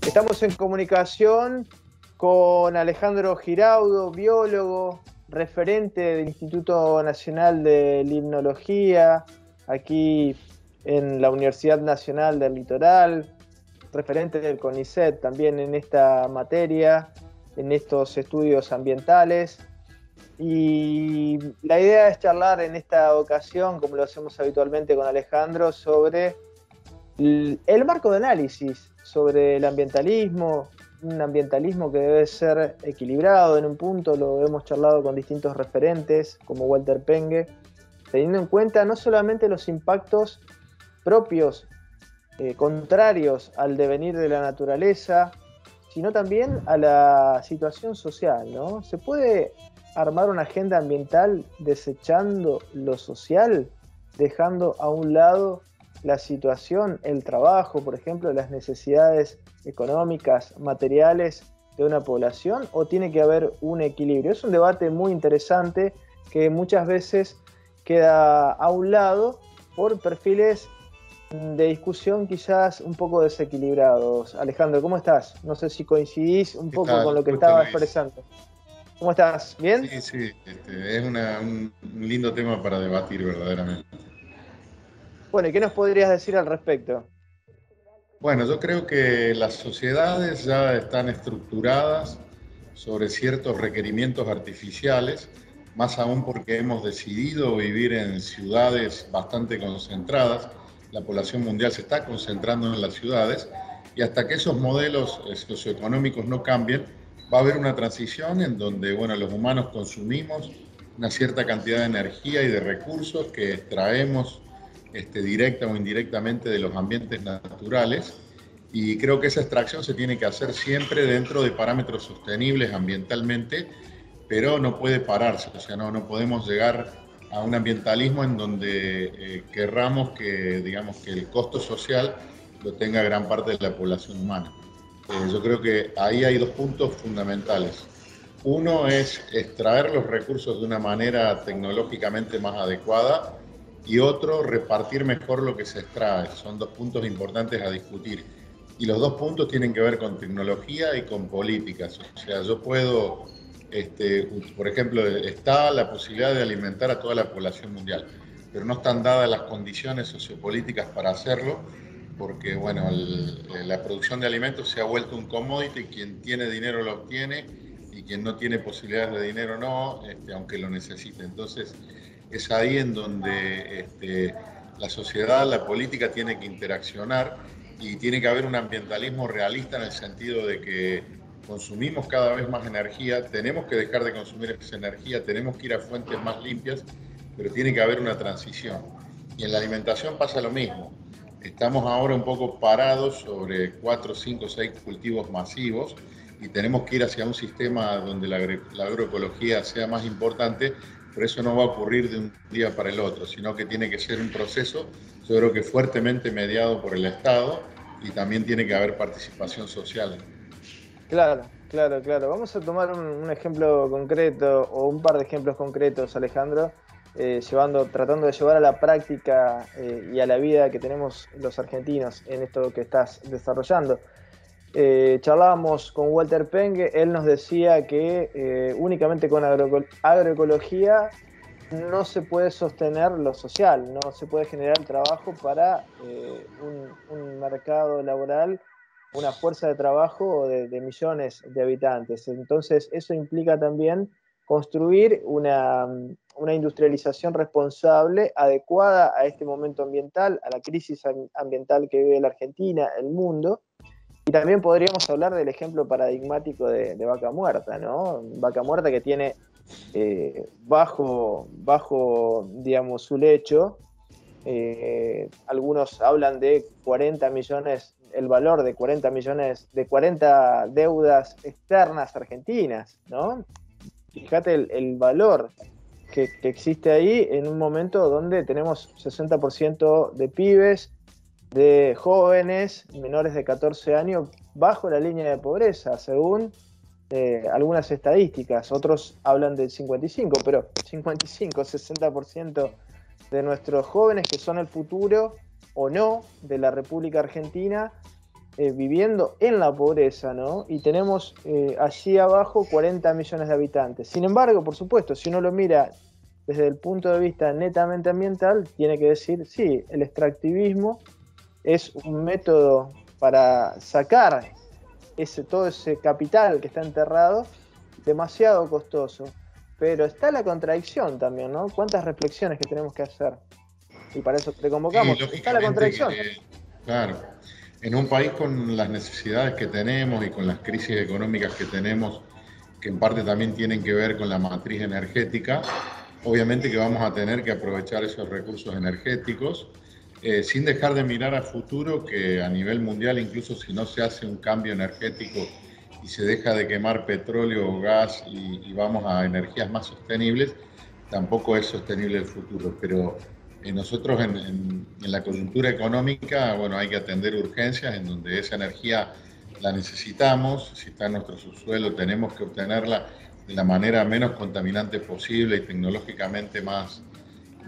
Estamos en comunicación con Alejandro Giraudo, biólogo, referente del Instituto Nacional de Limnología, aquí en la Universidad Nacional del Litoral, referente del CONICET también en esta materia, en estos estudios ambientales. Y la idea es charlar en esta ocasión, como lo hacemos habitualmente con Alejandro, sobre el marco de análisis sobre el ambientalismo, un ambientalismo que debe ser equilibrado en un punto, lo hemos charlado con distintos referentes como Walter Penge, teniendo en cuenta no solamente los impactos propios, contrarios al devenir de la naturaleza, sino también a la situación social, ¿no? ¿Se puede armar una agenda ambiental desechando lo social, dejando a un lado la situación, el trabajo, por ejemplo, las necesidades económicas, materiales de una población, o tiene que haber un equilibrio? Es un debate muy interesante que muchas veces queda a un lado por perfiles de discusión quizás un poco desequilibrados. Alejandro, ¿cómo estás? No sé si coincidís un poco con lo que estaba expresando. ¿Cómo estás? ¿Bien? Sí, sí, es un lindo tema para debatir verdaderamente. Bueno, ¿y qué nos podrías decir al respecto? Bueno, yo creo que las sociedades ya están estructuradas sobre ciertos requerimientos artificiales, más aún porque hemos decidido vivir en ciudades bastante concentradas. La población mundial se está concentrando en las ciudades y hasta que esos modelos socioeconómicos no cambien, va a haber una transición en donde, bueno, los humanos consumimos una cierta cantidad de energía y de recursos que extraemos directa o indirectamente de los ambientes naturales, y creo que esa extracción se tiene que hacer siempre dentro de parámetros sostenibles ambientalmente, pero no puede pararse, o sea, no podemos llegar a un ambientalismo en donde querramos que, digamos, que el costo social lo tenga gran parte de la población humana. Yo creo que ahí hay dos puntos fundamentales. Uno es extraer los recursos de una manera tecnológicamente más adecuada, y otro, repartir mejor lo que se extrae. Son dos puntos importantes a discutir. Y los dos puntos tienen que ver con tecnología y con políticas. O sea, yo puedo, por ejemplo, está la posibilidad de alimentar a toda la población mundial, pero no están dadas las condiciones sociopolíticas para hacerlo, porque, bueno, la producción de alimentos se ha vuelto un commodity, quien tiene dinero lo obtiene y quien no tiene posibilidades de dinero no, aunque lo necesite. Entonces, es ahí en donde la sociedad, la política tiene que interaccionar, y tiene que haber un ambientalismo realista en el sentido de que consumimos cada vez más energía, tenemos que dejar de consumir esa energía, tenemos que ir a fuentes más limpias, pero tiene que haber una transición. Y en la alimentación pasa lo mismo. Estamos ahora un poco parados sobre 4, 5, 6 cultivos masivos, y tenemos que ir hacia un sistema donde la agroecología sea más importante, pero eso no va a ocurrir de un día para el otro, sino que tiene que ser un proceso, yo creo que fuertemente mediado por el Estado, y también tiene que haber participación social. Claro, claro, claro. Vamos a tomar un ejemplo concreto o un par de ejemplos concretos, Alejandro, tratando de llevar a la práctica y a la vida que tenemos los argentinos en esto que estás desarrollando. Charlábamos con Walter Penge, él nos decía que únicamente con agroecología no se puede sostener lo social, no se puede generar trabajo para un mercado laboral, una fuerza de trabajo de millones de habitantes. Entonces, eso implica también construir una industrialización responsable, adecuada a este momento ambiental, a la crisis ambiental que vive la Argentina, el mundo. Y también podríamos hablar del ejemplo paradigmático de Vaca Muerta, ¿no? Vaca Muerta que tiene bajo, digamos, su lecho, algunos hablan de 40 millones, el valor de 40 millones, de 40 deudas externas argentinas, ¿no? Fíjate el valor que existe ahí en un momento donde tenemos 60% de pibes, de jóvenes menores de 14 años bajo la línea de pobreza, según algunas estadísticas. Otros hablan del 55, pero 55, 60% de nuestros jóvenes, que son el futuro o no de la República Argentina, viviendo en la pobreza, ¿no? Y tenemos allí abajo 40 millones de habitantes. Sin embargo, por supuesto, si uno lo mira desde el punto de vista netamente ambiental, tiene que decir, sí, el extractivismo es un método para sacar todo ese capital que está enterrado, demasiado costoso. Pero está la contradicción también, ¿no? ¿Cuántas reflexiones que tenemos que hacer? Y para eso te convocamos. Sí, Está la contradicción. claro, en un país con las necesidades que tenemos y con las crisis económicas que tenemos, que en parte también tienen que ver con la matriz energética, obviamente que vamos a tener que aprovechar esos recursos energéticos, sin dejar de mirar a futuro, que a nivel mundial, incluso si no se hace un cambio energético y se deja de quemar petróleo o gas y vamos a energías más sostenibles, tampoco es sostenible el futuro. Pero nosotros en la coyuntura económica, bueno, hay que atender urgencias en donde esa energía la necesitamos. Si está en nuestro subsuelo, tenemos que obtenerla de la manera menos contaminante posible y tecnológicamente más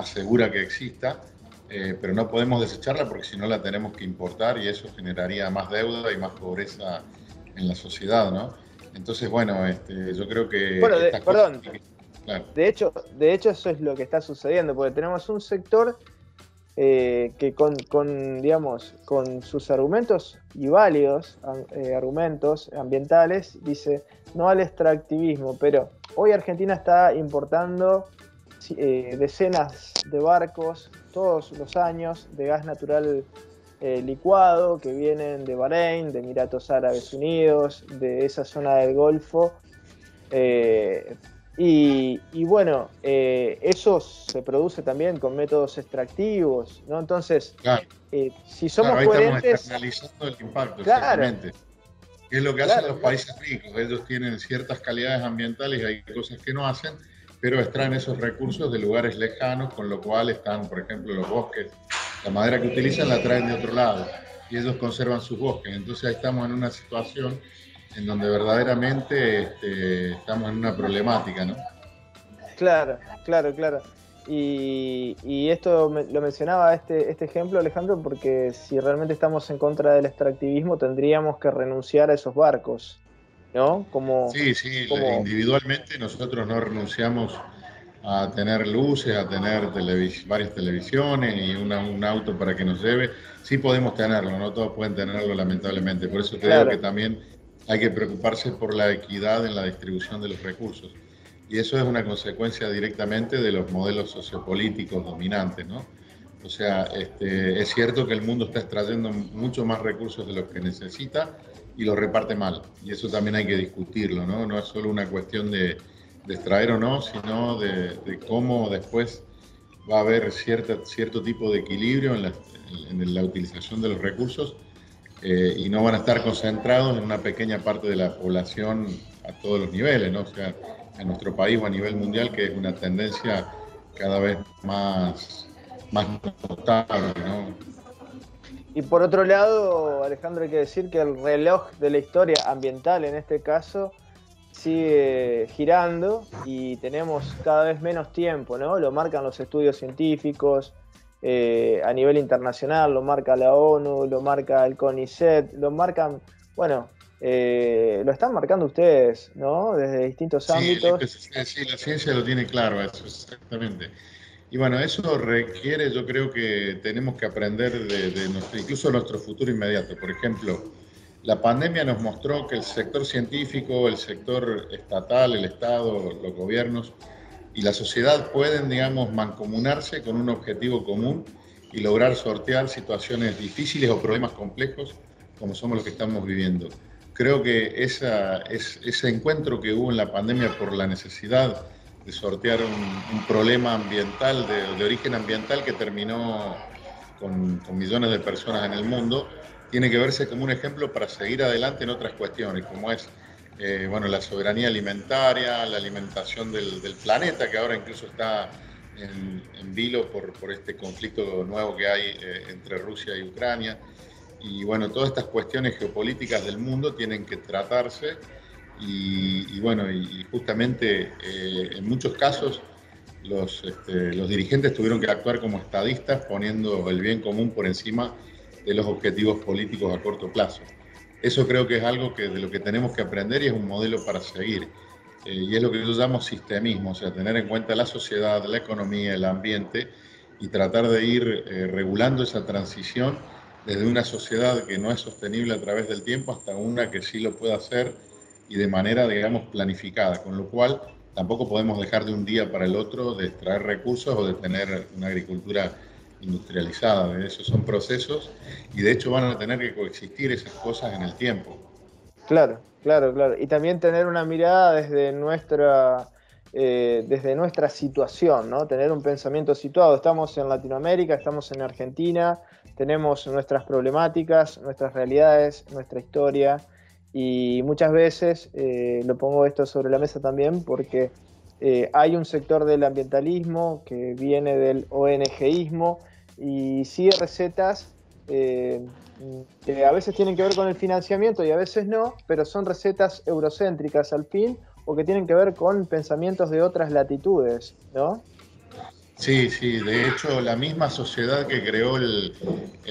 segura que exista, pero no podemos desecharla porque si no la tenemos que importar y eso generaría más deuda y más pobreza en la sociedad, ¿no? Entonces, bueno, yo creo que bueno, estas perdón, cosas... Claro. de hecho eso es lo que está sucediendo, porque tenemos un sector que digamos, con sus argumentos y válidos argumentos ambientales, dice no al extractivismo, pero hoy Argentina está importando decenas de barcos todos los años de gas natural licuado que vienen de Bahrein, de Emiratos Árabes Unidos, de esa zona del Golfo. Y bueno, eso se produce también con métodos extractivos, ¿no? Entonces, claro. Si somos ahí coherentes... estamos externalizando el impacto, claro, exactamente. ¿Qué es lo que hacen los países ricos? Ellos tienen ciertas calidades ambientales y hay cosas que no hacen, pero extraen esos recursos de lugares lejanos, con lo cual están, por ejemplo, los bosques. La madera que utilizan la traen de otro lado y ellos conservan sus bosques. Entonces ahí estamos en una situación en donde verdaderamente estamos en una problemática, ¿no? Claro. Y esto lo mencionaba este ejemplo, Alejandro, porque si realmente estamos en contra del extractivismo, tendríamos que renunciar a esos barcos, ¿no? Sí, individualmente nosotros no renunciamos a tener luces, a tener varias televisiones y un auto para que nos lleve. Sí podemos tenerlo, no todos pueden tenerlo lamentablemente. Por eso creo que también hay que preocuparse por la equidad en la distribución de los recursos. Y eso es una consecuencia directamente de los modelos sociopolíticos dominantes, ¿no? O sea, es cierto que el mundo está extrayendo mucho más recursos de los que necesita y lo reparte mal. Y eso también hay que discutirlo, ¿no? No es solo una cuestión de extraer o no, sino de cómo después va a haber cierto tipo de equilibrio en la utilización de los recursos y no van a estar concentrados en una pequeña parte de la población a todos los niveles, ¿no? O sea, en nuestro país o a nivel mundial, que es una tendencia cada vez más notable, ¿no? Y por otro lado, Alejandro, hay que decir que el reloj de la historia ambiental, en este caso, sigue girando y tenemos cada vez menos tiempo, ¿no? Lo marcan los estudios científicos a nivel internacional, lo marca la ONU, lo marca el CONICET, lo marcan, bueno, lo están marcando ustedes, ¿no? Desde distintos ámbitos. Sí, la ciencia lo tiene claro, eso, exactamente. Y bueno, eso requiere, yo creo que tenemos que aprender incluso nuestro futuro inmediato. Por ejemplo, la pandemia nos mostró que el sector científico, el sector estatal, el Estado, los gobiernos y la sociedad pueden, digamos, mancomunarse con un objetivo común y lograr sortear situaciones difíciles o problemas complejos como somos los que estamos viviendo. Creo que ese encuentro que hubo en la pandemia por la necesidad de sortear un problema ambiental, de origen ambiental que terminó con millones de personas en el mundo, tiene que verse como un ejemplo para seguir adelante en otras cuestiones, como es bueno, la soberanía alimentaria, la alimentación del planeta, que ahora incluso está en vilo por este conflicto nuevo que hay entre Rusia y Ucrania. Y bueno, todas estas cuestiones geopolíticas del mundo tienen que tratarse y bueno, y justamente en muchos casos los dirigentes tuvieron que actuar como estadistas poniendo el bien común por encima de los objetivos políticos a corto plazo. Eso creo que es algo de lo que tenemos que aprender y es un modelo para seguir. Y es lo que yo llamo sistemismo, o sea, tener en cuenta la sociedad, la economía, el ambiente y tratar de ir regulando esa transición desde una sociedad que no es sostenible a través del tiempo hasta una que sí lo pueda hacer y de manera, digamos, planificada, con lo cual tampoco podemos dejar de un día para el otro de extraer recursos o de tener una agricultura industrializada. Esos son procesos y de hecho van a tener que coexistir esas cosas en el tiempo. Claro, claro, claro. Y también tener una mirada desde nuestra situación, ¿no? Tener un pensamiento situado. Estamos en Latinoamérica, estamos en Argentina, tenemos nuestras problemáticas, nuestras realidades, nuestra historia. Y muchas veces lo pongo esto sobre la mesa también porque hay un sector del ambientalismo que viene del ONGismo y sigue recetas eh, que a veces tienen que ver con el financiamiento y a veces no, pero son recetas eurocéntricas al fin o que tienen que ver con pensamientos de otras latitudes, ¿no? Sí, sí, de hecho la misma sociedad que creó el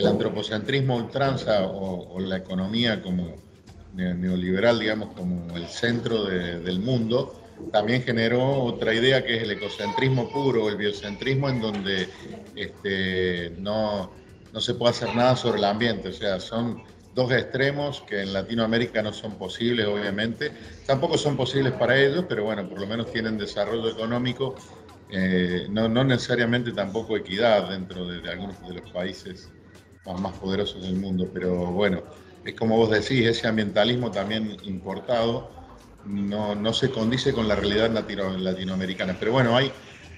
antropocentrismo ultranza o la economía como neoliberal, digamos, como el centro del mundo, también generó otra idea que es el ecocentrismo puro, el biocentrismo, en donde no se puede hacer nada sobre el ambiente. O sea, son dos extremos que en Latinoamérica no son posibles, obviamente. Tampoco son posibles para ellos, pero bueno, por lo menos tienen desarrollo económico, no necesariamente tampoco equidad dentro de algunos de los países más poderosos del mundo, pero bueno, es como vos decís, ese ambientalismo también importado no se condice con la realidad latinoamericana. Pero bueno, hay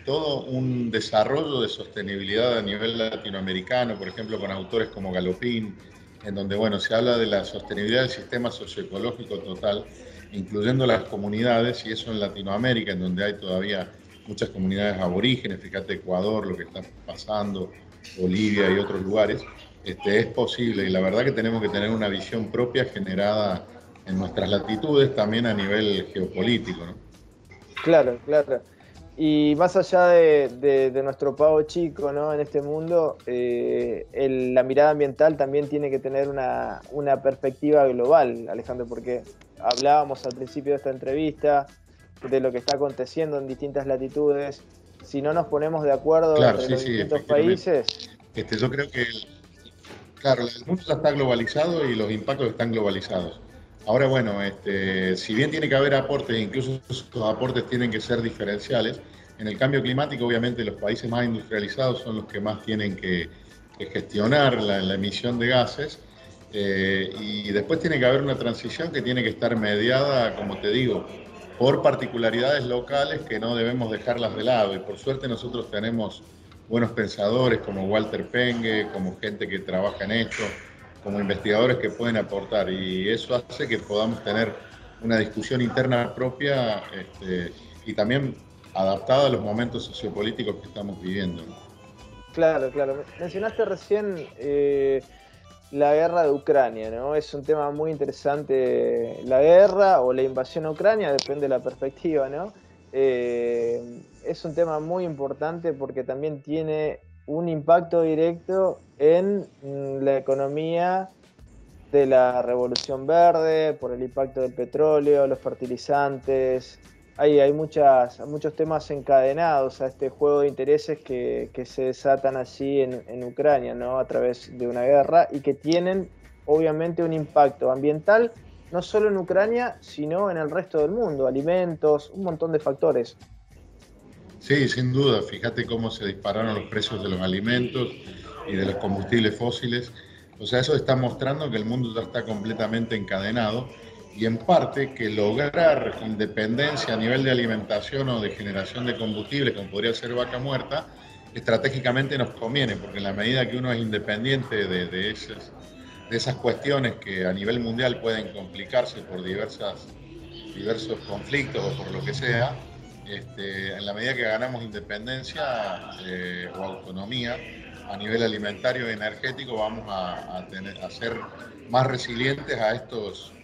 todo un desarrollo de sostenibilidad a nivel latinoamericano, por ejemplo, con autores como Galopín, en donde bueno, se habla de la sostenibilidad del sistema socioecológico total, incluyendo las comunidades, y eso en Latinoamérica, en donde hay todavía muchas comunidades aborígenes, fíjate Ecuador, lo que está pasando, Bolivia y otros lugares, es posible y la verdad que tenemos que tener una visión propia generada en nuestras latitudes, también a nivel geopolítico, ¿no? Claro, claro. Y más allá de nuestro pago chico, ¿no? En este mundo, la mirada ambiental también tiene que tener una perspectiva global, Alejandro, porque hablábamos al principio de esta entrevista de lo que está aconteciendo en distintas latitudes. Si no nos ponemos de acuerdo Claro, entre sí, los sí, distintos efectivamente. países, Yo creo que claro, el mundo ya está globalizado y los impactos están globalizados. Ahora, bueno, si bien tiene que haber aportes, incluso esos aportes tienen que ser diferenciales, en el cambio climático, obviamente, los países más industrializados son los que más tienen que gestionar la emisión de gases. Y después tiene que haber una transición que tiene que estar mediada, como te digo, por particularidades locales que no debemos dejarlas de lado. Y por suerte nosotros tenemos buenos pensadores como Walter Penge, como gente que trabaja en esto, como investigadores que pueden aportar. Y eso hace que podamos tener una discusión interna propia, y también adaptada a los momentos sociopolíticos que estamos viviendo. claro, claro. Mencionaste recién la guerra de Ucrania, ¿no? Es un tema muy interesante, la guerra o la invasión a Ucrania, depende de la perspectiva, ¿no? Es un tema muy importante porque también tiene un impacto directo en la economía de la revolución verde, por el impacto del petróleo, los fertilizantes. Hay muchos temas encadenados a este juego de intereses que se desatan allí en Ucrania, ¿no? A través de una guerra y que tienen obviamente un impacto ambiental, no solo en Ucrania, sino en el resto del mundo, alimentos, un montón de factores. Sí, sin duda. Fíjate cómo se dispararon los precios de los alimentos y de los combustibles fósiles. O sea, eso está mostrando que el mundo ya está completamente encadenado y en parte que lograr independencia a nivel de alimentación o de generación de combustibles, como podría ser vaca muerta, estratégicamente nos conviene, porque en la medida que uno es independiente de esas cuestiones que a nivel mundial pueden complicarse por diversos conflictos o por lo que sea, en la medida que ganamos independencia o autonomía a nivel alimentario y energético, vamos a ser más resilientes a estos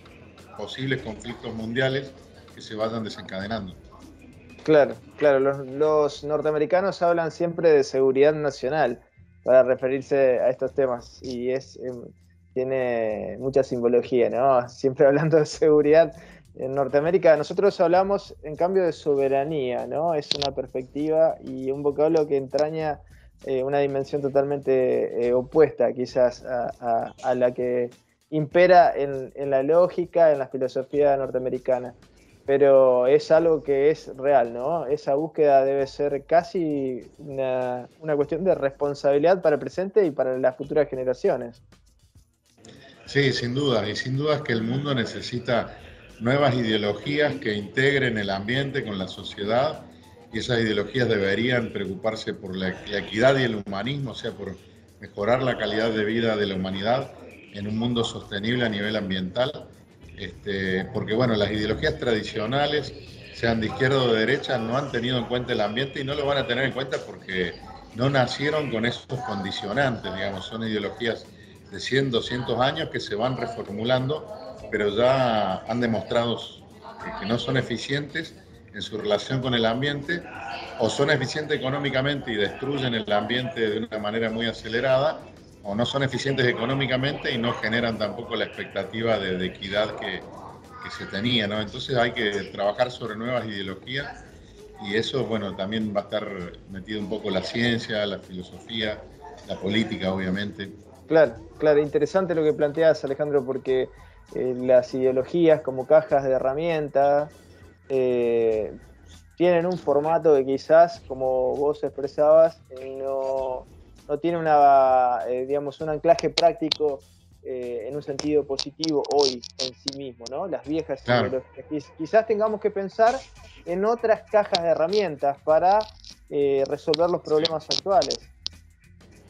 posibles conflictos mundiales que se vayan desencadenando. Claro, claro, los norteamericanos hablan siempre de seguridad nacional para referirse a estos temas y tiene mucha simbología, ¿no? Siempre hablando de seguridad. En Norteamérica nosotros hablamos, en cambio, de soberanía, ¿no? Es una perspectiva y un vocablo que entraña una dimensión totalmente opuesta, quizás, a la que impera en la lógica, en la filosofía norteamericana. Pero es algo que es real, ¿no? Esa búsqueda debe ser casi una cuestión de responsabilidad para el presente y para las futuras generaciones. Sí, sin duda, y sin duda es que el mundo necesita nuevas ideologías que integren el ambiente con la sociedad, y esas ideologías deberían preocuparse por la equidad y el humanismo, o sea, por mejorar la calidad de vida de la humanidad en un mundo sostenible a nivel ambiental, porque bueno, las ideologías tradicionales, sean de izquierda o de derecha, no han tenido en cuenta el ambiente y no lo van a tener en cuenta porque no nacieron con esos condicionantes, digamos, son ideologías de 100, 200 años que se van reformulando, pero ya han demostrado que no son eficientes en su relación con el ambiente, o son eficientes económicamente y destruyen el ambiente de una manera muy acelerada, o no son eficientes económicamente y no generan tampoco la expectativa de equidad que se tenía, ¿no? Entonces hay que trabajar sobre nuevas ideologías, y eso, bueno, también va a estar metido un poco la ciencia, la filosofía, la política, obviamente. Claro, claro, interesante lo que planteas, Alejandro, porque las ideologías como cajas de herramientas eh, tienen un formato que quizás, como vos expresabas, no tiene digamos, un anclaje práctico en un sentido positivo hoy en sí mismo, ¿no? Las viejas Claro. ideologías. Quizás tengamos que pensar en otras cajas de herramientas para resolver los problemas actuales.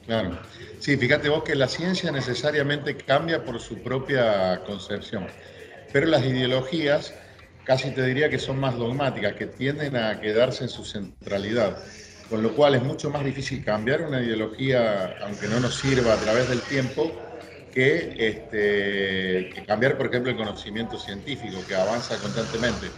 Claro. Sí, fíjate vos que la ciencia necesariamente cambia por su propia concepción, pero las ideologías casi te diría que son más dogmáticas, que tienden a quedarse en su centralidad, con lo cual es mucho más difícil cambiar una ideología, aunque no nos sirva a través del tiempo, que cambiar, por ejemplo, el conocimiento científico, que avanza constantemente.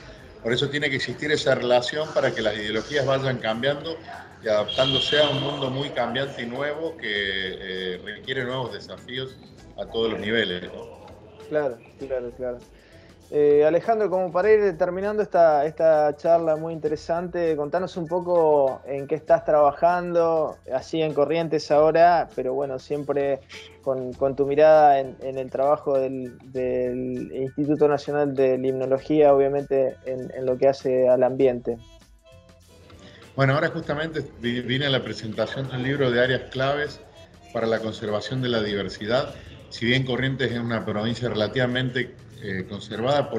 Por eso tiene que existir esa relación para que las ideologías vayan cambiando y adaptándose a un mundo muy cambiante y nuevo que requiere nuevos desafíos a todos los niveles, ¿no? Claro, claro, claro. Alejandro, como para ir terminando esta charla muy interesante, contanos un poco en qué estás trabajando, así en Corrientes ahora, pero bueno, siempre con tu mirada en el trabajo del Instituto Nacional de Limnología, obviamente en lo que hace al ambiente. Bueno, ahora justamente vine a la presentación del libro de áreas claves para la conservación de la diversidad. Si bien Corrientes es una provincia relativamente conservada,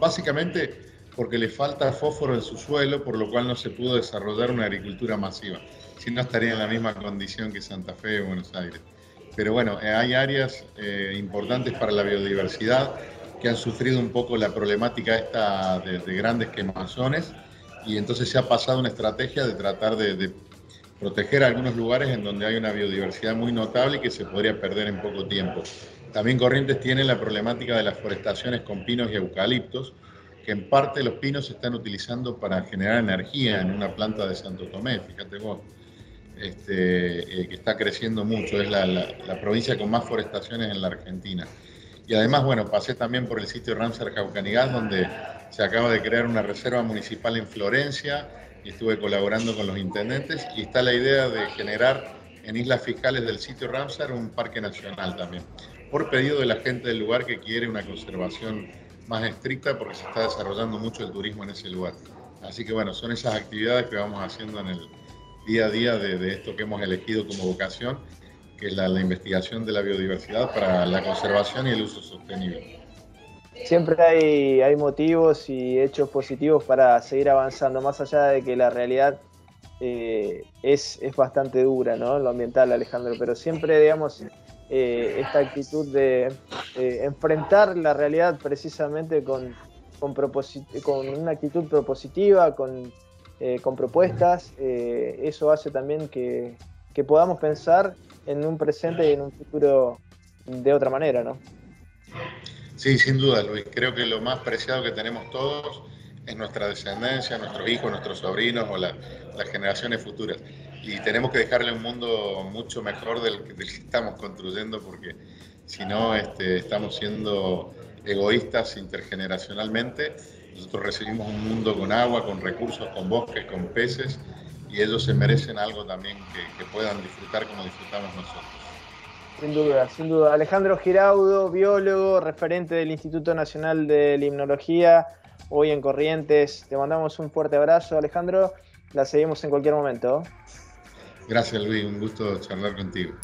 básicamente porque le falta fósforo en su suelo, por lo cual no se pudo desarrollar una agricultura masiva. Si no, estaría en la misma condición que Santa Fe o Buenos Aires. Pero bueno, hay áreas importantes para la biodiversidad que han sufrido un poco la problemática esta de grandes quemazones, y entonces se ha pasado una estrategia de tratar de proteger algunos lugares en donde hay una biodiversidad muy notable y que se podría perder en poco tiempo. También Corrientes tiene la problemática de las forestaciones con pinos y eucaliptos, que en parte los pinos se están utilizando para generar energía en una planta de Santo Tomé, fíjate vos, que está creciendo mucho, es la provincia con más forestaciones en la Argentina. Y además, bueno, pasé también por el sitio Ramsar Jaucanigás, donde se acaba de crear una reserva municipal en Florencia, y estuve colaborando con los intendentes, y está la idea de generar en islas fiscales del sitio Ramsar un parque nacional también, por pedido de la gente del lugar que quiere una conservación más estricta porque se está desarrollando mucho el turismo en ese lugar. Así que bueno, son esas actividades que vamos haciendo en el día a día de esto que hemos elegido como vocación, que es la investigación de la biodiversidad para la conservación y el uso sostenible. Siempre hay motivos y hechos positivos para seguir avanzando, más allá de que la realidad es bastante dura, ¿no? Lo ambiental, Alejandro, pero siempre, digamos, esta actitud de enfrentar la realidad precisamente con una actitud propositiva, con propuestas, eso hace también que podamos pensar en un presente y en un futuro de otra manera, ¿no? Sí, sin duda, Luis. Creo que lo más preciado que tenemos todos es nuestra descendencia, nuestros hijos, nuestros sobrinos o las generaciones futuras. Y tenemos que dejarle un mundo mucho mejor del que estamos construyendo, porque si no estamos siendo egoístas intergeneracionalmente. Nosotros recibimos un mundo con agua, con recursos, con bosques, con peces, y ellos se merecen algo también que puedan disfrutar como disfrutamos nosotros. Sin duda, sin duda. Alejandro Giraudo, biólogo, referente del Instituto Nacional de Limnología, hoy en Corrientes. Te mandamos un fuerte abrazo, Alejandro. La seguimos en cualquier momento. Gracias, Luis. Un gusto charlar contigo.